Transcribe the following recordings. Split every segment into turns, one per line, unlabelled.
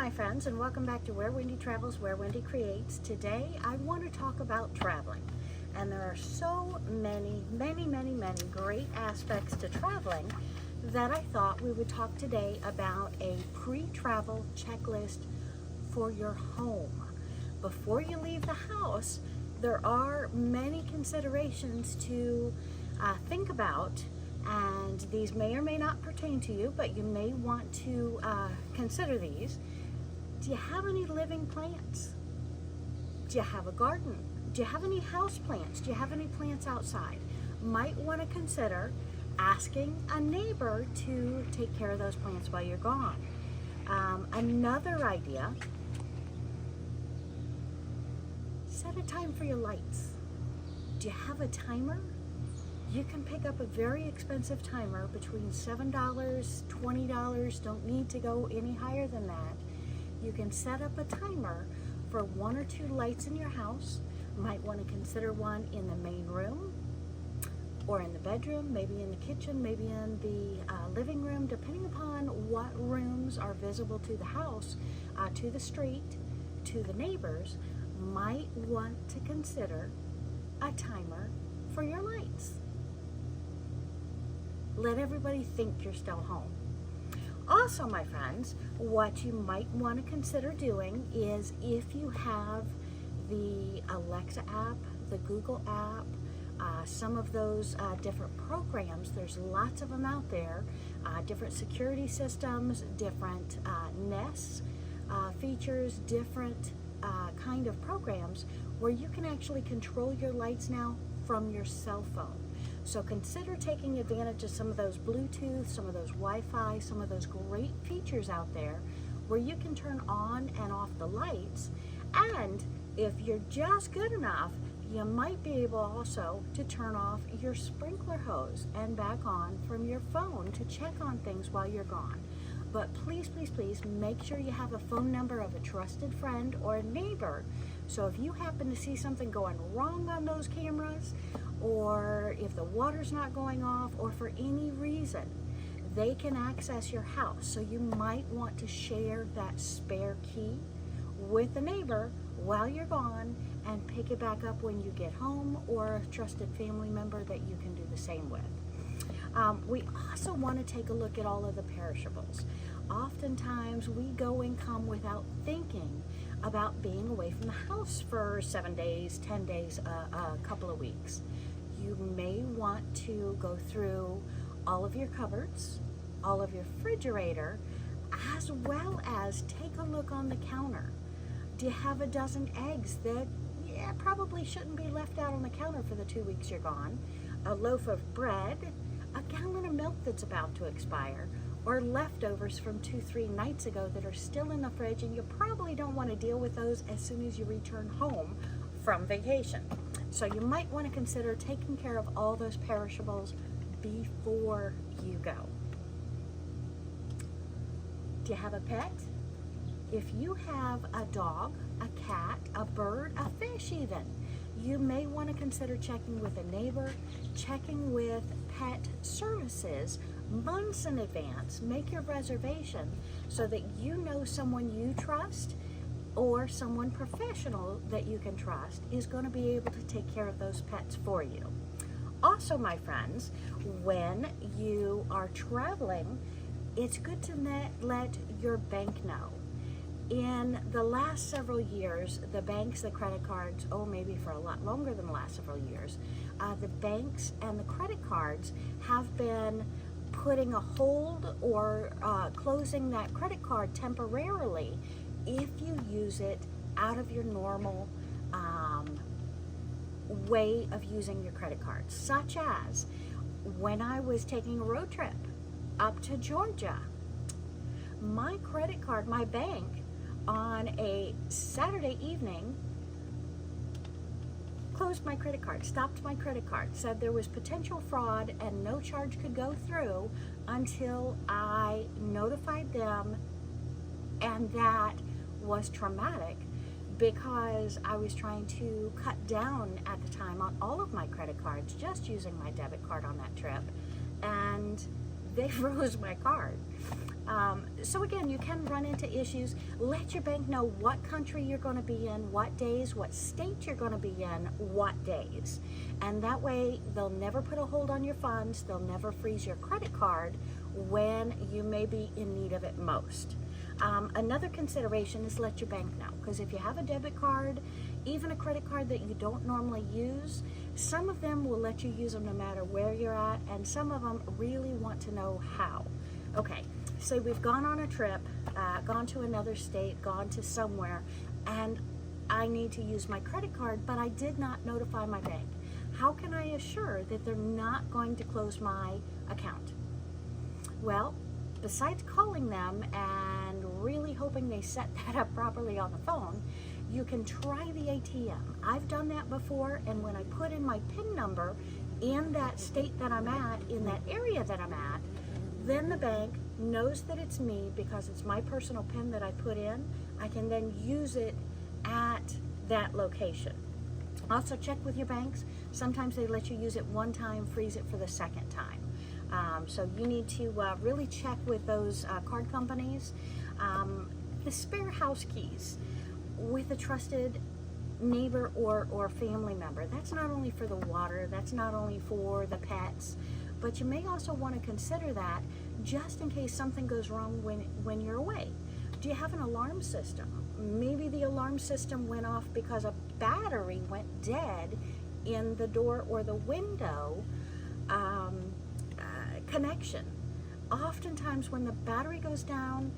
my friends, and welcome back to Where Wendy Travels, Where Wendy Creates. Today I want to talk about traveling, and there are so many great aspects to traveling that I thought we would talk today about a pre-travel checklist for your home. Before you leave the house, there are many considerations to think about, and these may or may not pertain to you, but you may want to consider these. Do you have any living plants? Do you have a garden? Do you have any house plants? Do you have any plants outside? Might want to consider asking a neighbor to take care of those plants while you're gone. Another idea, set a time for your lights. Do you have a timer? You can pick up a very expensive timer between $7, $20, don't need to go any higher than that. You can set up a timer for 1 or 2 lights in your house. Might want to consider one in the main room or in the bedroom, maybe in the kitchen, maybe in the living room, depending upon what rooms are visible to the house, to the street, to the neighbors. Might want to consider a timer for your lights. Let everybody think you're still home. Also, my friends, what you might want to consider doing is, if you have the Alexa app, the Google app, some of those different programs, there's lots of them out there, different security systems, different Nest features, different kind of programs where you can actually control your lights now from your cell phone. So consider taking advantage of some of those Bluetooth, some of those Wi-Fi, some of those great features out there where you can turn on and off the lights. And if you're just good enough, you might be able also to turn off your sprinkler hose and back on from your phone to check on things while you're gone. But please, please, please make sure you have a phone number of a trusted friend or a neighbor. So if you happen to see something going wrong on those cameras, or if the water's not going off, or for any reason, they can access your house. So you might want to share that spare key with a neighbor while you're gone and pick it back up when you get home, or a trusted family member that you can do the same with. We also want to take a look at all of the perishables. Oftentimes we go and come without thinking about being away from the house for 7 days, 10 days, a couple of weeks. You may want to go through all of your cupboards, all of your refrigerator, as well as take a look on the counter. Do you have a dozen eggs that probably shouldn't be left out on the counter for the 2 weeks you're gone? A loaf of bread, a gallon of milk that's about to expire, or leftovers from 2-3 nights ago that are still in the fridge, and you probably don't want to deal with those as soon as you return home from vacation. So you might want to consider taking care of all those perishables before you go. Do you have a pet? If you have a dog, a cat, a bird, a fish even, you may want to consider checking with a neighbor, checking with pet services months in advance. Make your reservation so that you know someone you trust, or someone professional that you can trust is going to be able to take care of those pets for you. Also, my friends, when you are traveling, it's good to let your bank know. In the last several years, the banks, the credit cards, maybe for a lot longer than the last several years, the banks and the credit cards have been putting a hold or closing that credit card temporarily if you use it out of your normal way of using your credit card. Such as when I was taking a road trip up to Georgia, my credit card, my bank, on a Saturday evening closed my credit card, stopped my credit card, said there was potential fraud and no charge could go through until I notified them. And that was traumatic because I was trying to cut down at the time on all of my credit cards, just using my debit card on that trip, and they froze my card. So again, you can run into issues. Let your bank know what country you're going to be in, what days, what state you're going to be in, what days. And that way they'll never put a hold on your funds. They'll never freeze your credit card when you may be in need of it most. Another consideration is let your bank know, because if you have a debit card, even a credit card that you don't normally use, some of them will let you use them no matter where you're at, and some of them really want to know how. Okay, say we've gone on a trip, gone to another state, gone to somewhere, and I need to use my credit card, but I did not notify my bank. How can I assure that they're not going to close my account? Well, besides calling them and really hoping they set that up properly on the phone, you can try the ATM. I've done that before, and when I put in my PIN number in that state that I'm at, in that area that I'm at, then the bank knows that it's me because it's my personal PIN that I put in. I can then use it at that location. Also check with your banks. Sometimes they let you use it one time, freeze it for the second time. So you need to really check with those card companies. The spare house keys with a trusted neighbor or family member. That's not only for the water, that's not only for the pets, but you may also want to consider that just in case something goes wrong when you're away. Do you have an alarm system? Maybe the alarm system went off because a battery went dead in the door or the window connection. Oftentimes when the battery goes down,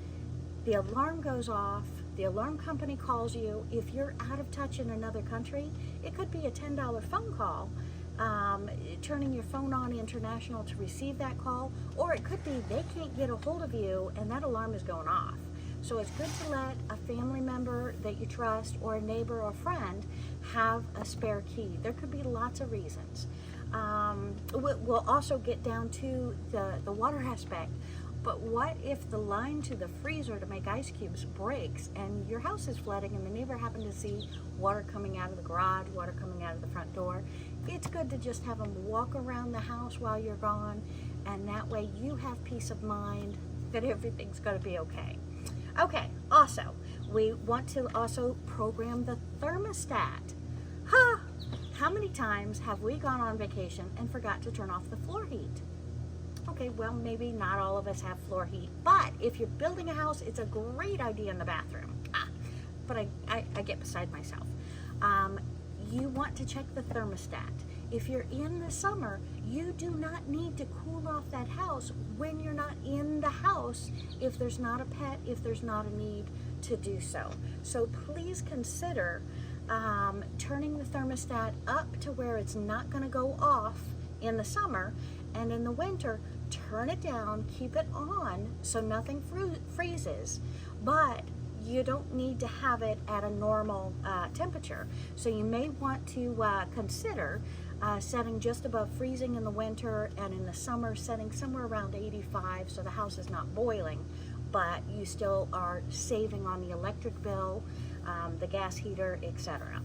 the alarm goes off, the alarm company calls you. If you're out of touch in another country, it could be a $10 phone call, turning your phone on international to receive that call, or it could be they can't get a hold of you and that alarm is going off. So it's good to let a family member that you trust or a neighbor or friend have a spare key. There could be lots of reasons. We'll also get down to the water aspect. But what if the line to the freezer to make ice cubes breaks and your house is flooding and the neighbor happened to see water coming out of the garage, water coming out of the front door? It's good to just have them walk around the house while you're gone, and that way you have peace of mind that everything's going to be okay. Okay, also, we want to also program the thermostat. How many times have we gone on vacation and forgot to turn off the floor heat? Okay, well, maybe not all of us have floor heat, but if you're building a house, it's a great idea in the bathroom. But I get beside myself. You want to check the thermostat. If you're in the summer, you do not need to cool off that house when you're not in the house if there's not a pet, if there's not a need to do so. So please consider turning the thermostat up to where it's not going to go off in the summer, and in the winter turn it down, keep it on so nothing freezes, but you don't need to have it at a normal temperature. So you may want to consider setting just above freezing in the winter, and in the summer setting somewhere around 85 so the house is not boiling, but you still are saving on the electric bill, the gas heater, etc.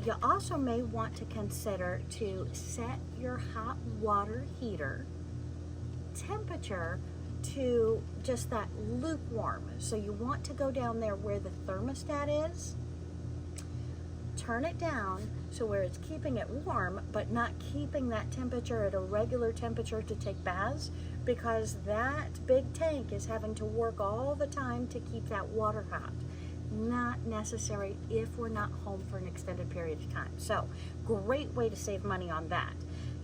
You also may want to consider to set your hot water heater temperature to just that lukewarm. So you want to go down there where the thermostat is, turn it down so where it's keeping it warm but not keeping that temperature at a regular temperature to take baths, because that big tank is having to work all the time to keep that water hot. Not necessary if we're not home for an extended period of time. So great way to save money on that.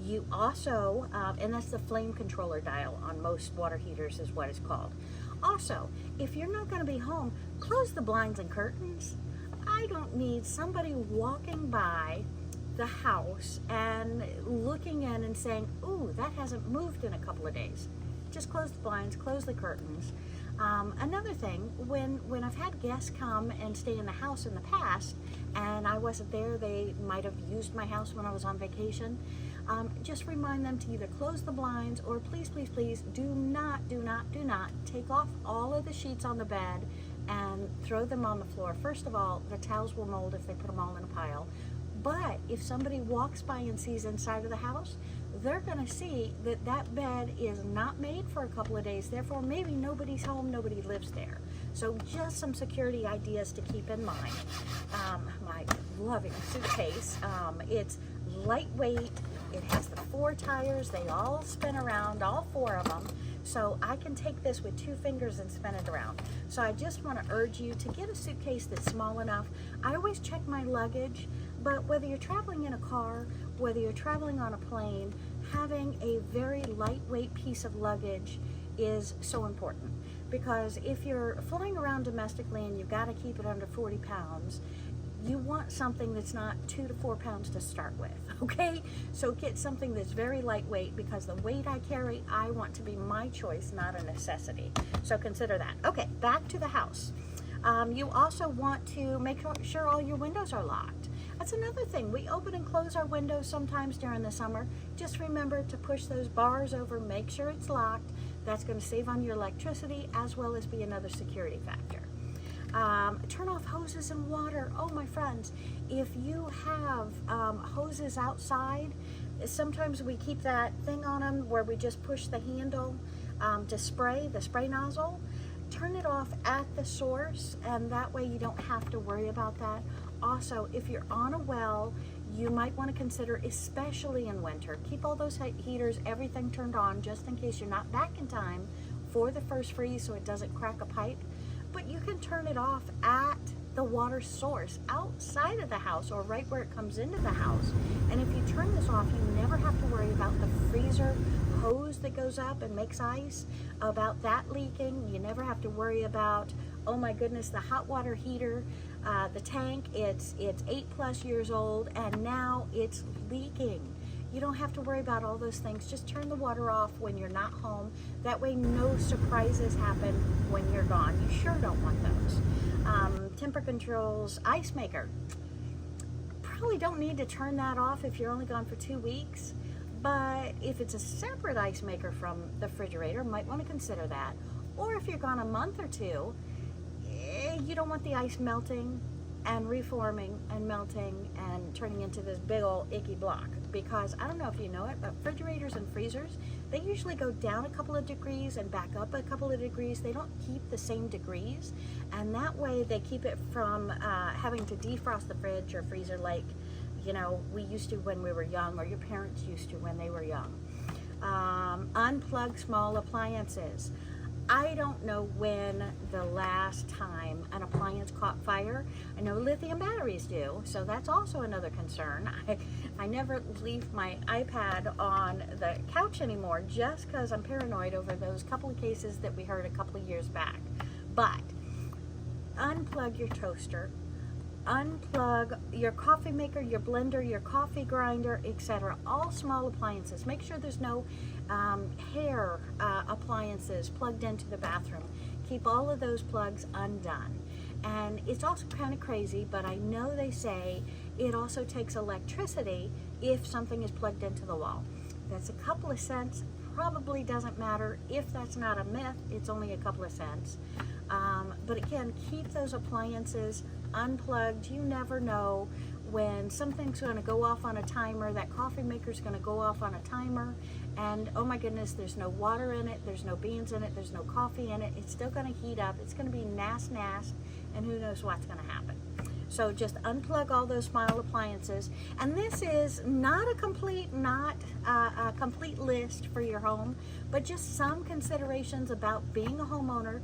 You also, and that's the flame controller dial on most water heaters is what it's called. Also, if you're not going to be home, close the blinds and curtains. I don't need somebody walking by the house and looking in and saying, ooh, that hasn't moved in a couple of days. Just close the blinds, close the curtains. Another thing, when I've had guests come and stay in the house in the past and I wasn't there, they might have used my house when I was on vacation, just remind them to either close the blinds or please, please, please do not take off all of the sheets on the bed and throw them on the floor. First of all, the towels will mold if they put them all in a pile. But if somebody walks by and sees inside of the house, they're going to see that that bed is not made for a couple of days, therefore maybe nobody's home, nobody lives there. So just some security ideas to keep in mind. My loving suitcase, it's lightweight, it has the 4 tires, they all spin around, all 4 of them. So I can take this with 2 fingers and spin it around. So I just want to urge you to get a suitcase that's small enough. I always check my luggage, but whether you're traveling in a car, whether you're traveling on a plane, having a very lightweight piece of luggage is so important. Because if you're flying around domestically and you've got to keep it under 40 pounds, you want something that's not 2 to 4 pounds to start with, okay? So get something that's very lightweight, because the weight I carry, I want to be my choice, not a necessity. So consider that. Okay, back to the house. You also want to make sure all your windows are locked. That's another thing. We open and close our windows sometimes during the summer. Just remember to push those bars over, make sure it's locked. That's going to save on your electricity as well as be another security factor. Turn off hoses and water. Oh, my friends, if you have hoses outside, sometimes we keep that thing on them where we just push the handle to spray, the spray nozzle. Turn it off at the source, and that way you don't have to worry about that. Also, if you're on a well, you might want to consider, especially in winter, keep all those heaters, everything turned on, just in case you're not back in time for the first freeze so it doesn't crack a pipe. But you can turn it off at the water source outside of the house or right where it comes into the house. And if you turn this off, you never have to worry about the freezer hose that goes up and makes ice, about that leaking. You never have to worry about, oh my goodness, the hot water heater, the tank, it's 8+ years old and now it's leaking. You don't have to worry about all those things. Just turn the water off when you're not home. That way no surprises happen when you're gone. You sure don't want those. Temper controls, ice maker. Probably don't need to turn that off if you're only gone for 2 weeks. But if it's a separate ice maker from the refrigerator, might want to consider that. Or if you're gone a month or 2, you don't want the ice melting and reforming and melting and turning into this big old icky block. Because I don't know if you know it, but refrigerators and freezers, they usually go down a couple of degrees and back up a couple of degrees. They don't keep the same degrees, and that way they keep it from having to defrost the fridge or freezer like, you know, we used to when we were young, or your parents used to when they were young. Unplug small appliances. I don't know when the last time an appliance caught fire. I know lithium batteries do, so that's also another concern. I never leave my iPad on the couch anymore just because I'm paranoid over those couple of cases that we heard a couple of years back. But unplug your toaster, unplug your coffee maker, your blender, your coffee grinder, etc. All small appliances. Make sure there's no hair appliances plugged into the bathroom. Keep all of those plugs undone. And it's also kind of crazy, but I know they say it also takes electricity if something is plugged into the wall. That's a couple of cents. Probably doesn't matter. If that's not a myth, it's only a couple of cents. But again, keep those appliances unplugged. You never know when something's going to go off on a timer. That coffee maker's going to go off on a timer, and oh my goodness, there's no water in it, there's no beans in it, there's no coffee in it. It's still going to heat up. It's going to be nasty, and who knows what's going to happen. So just unplug all those small appliances. And this is not a complete list for your home, but just some considerations about being a homeowner,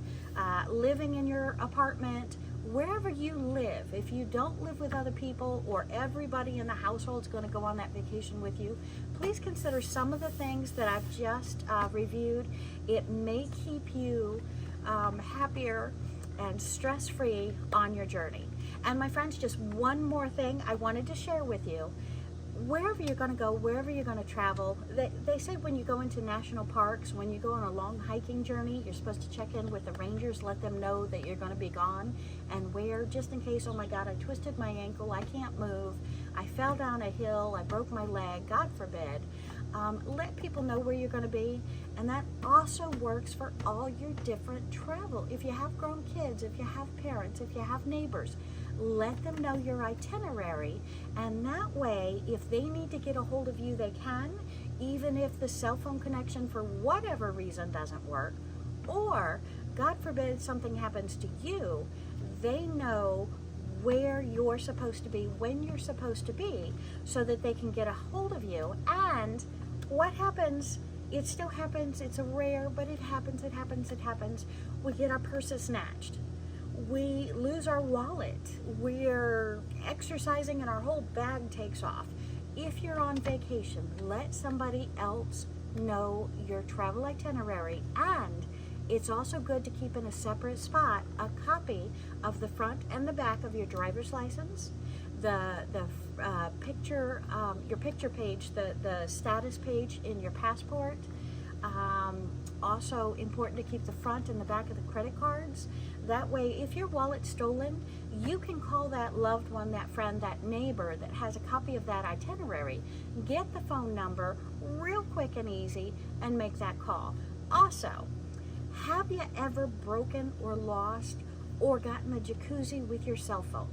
living in your apartment, wherever you live. If you don't live with other people or everybody in the household is going to go on that vacation with you, please consider some of the things that I've just reviewed. It may keep you happier and stress-free on your journey. And my friends, just one more thing I wanted to share with you. Wherever you're going to go, wherever you're going to travel, they say when you go into national parks, when you go on a long hiking journey, you're supposed to check in with the rangers, let them know that you're going to be gone, and where, just in case, oh my God, I twisted my ankle, I can't move, I fell down a hill, I broke my leg, God forbid. Let people know where you're going to be, and that also works for all your different travel. If you have grown kids, if you have parents, if you have neighbors, let them know your itinerary, and that way, if they need to get a hold of you, they can. even if the cell phone connection for whatever reason doesn't work, or God forbid something happens to you, they know where you're supposed to be, when you're supposed to be, so that they can get a hold of you. And what happens, it still happens, it's a rare, but it happens. We get our purses snatched. We lose our wallet. We're exercising and our whole bag takes off. If you're on vacation, let somebody else know your travel itinerary. And it's also good to keep in a separate spot a copy of the front and the back of your driver's license, your picture page, the status page in your passport. Also important to keep the front and the back of the credit cards. That way, if your wallet's stolen, you can call that loved one, that friend, that neighbor that has a copy of that itinerary, get the phone number real quick and easy, and make that call. Also, have you ever broken or lost or gotten the jacuzzi with your cell phone?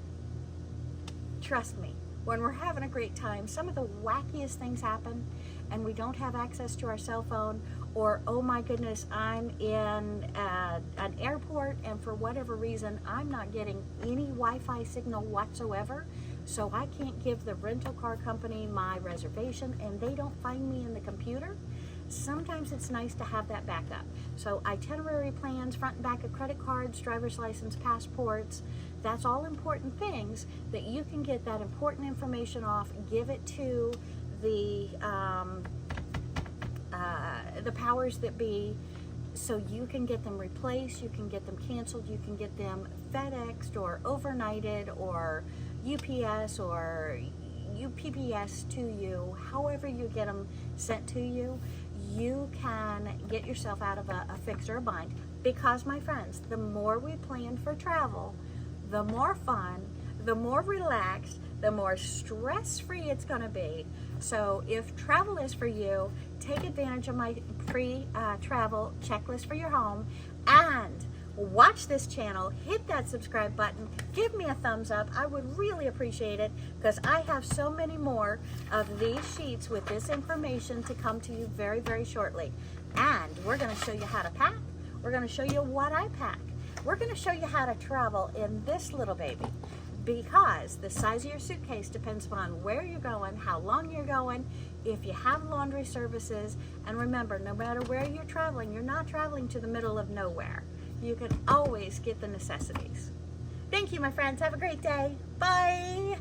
Trust me, when we're having a great time, some of the wackiest things happen and we don't have access to our cell phone, or oh my goodness, I'm in an airport and for whatever reason I'm not getting any Wi-Fi signal whatsoever, so I can't give the rental car company my reservation and they don't find me in the computer. Sometimes it's nice to have that backup. So itinerary plans, front and back of credit cards, driver's license, passports, that's all important things that you can get that important information off, give it to the powers that be, so you can get them replaced, you can get them canceled, you can get them FedExed or overnighted or UPS or UPPS to you. However you get them sent to you, you can get yourself out of a fix or a bind. Because, my friends, the more we plan for travel, the more fun, the more relaxed, the more stress-free it's going to be. So if travel is for you, take advantage of my free travel checklist for your home, and watch this channel, hit that subscribe button, give me a thumbs up. I would really appreciate it, because I have so many more of these sheets with this information to come to you very, very shortly. And we're going to show you how to pack. We're going to show you what I pack. We're going to show you how to travel in this little baby, because the size of your suitcase depends upon where you're going, how long you're going, if you have laundry services. And remember, no matter where you're traveling, you're not traveling to the middle of nowhere. You can always get the necessities. Thank you, my friends. Have a great day. Bye.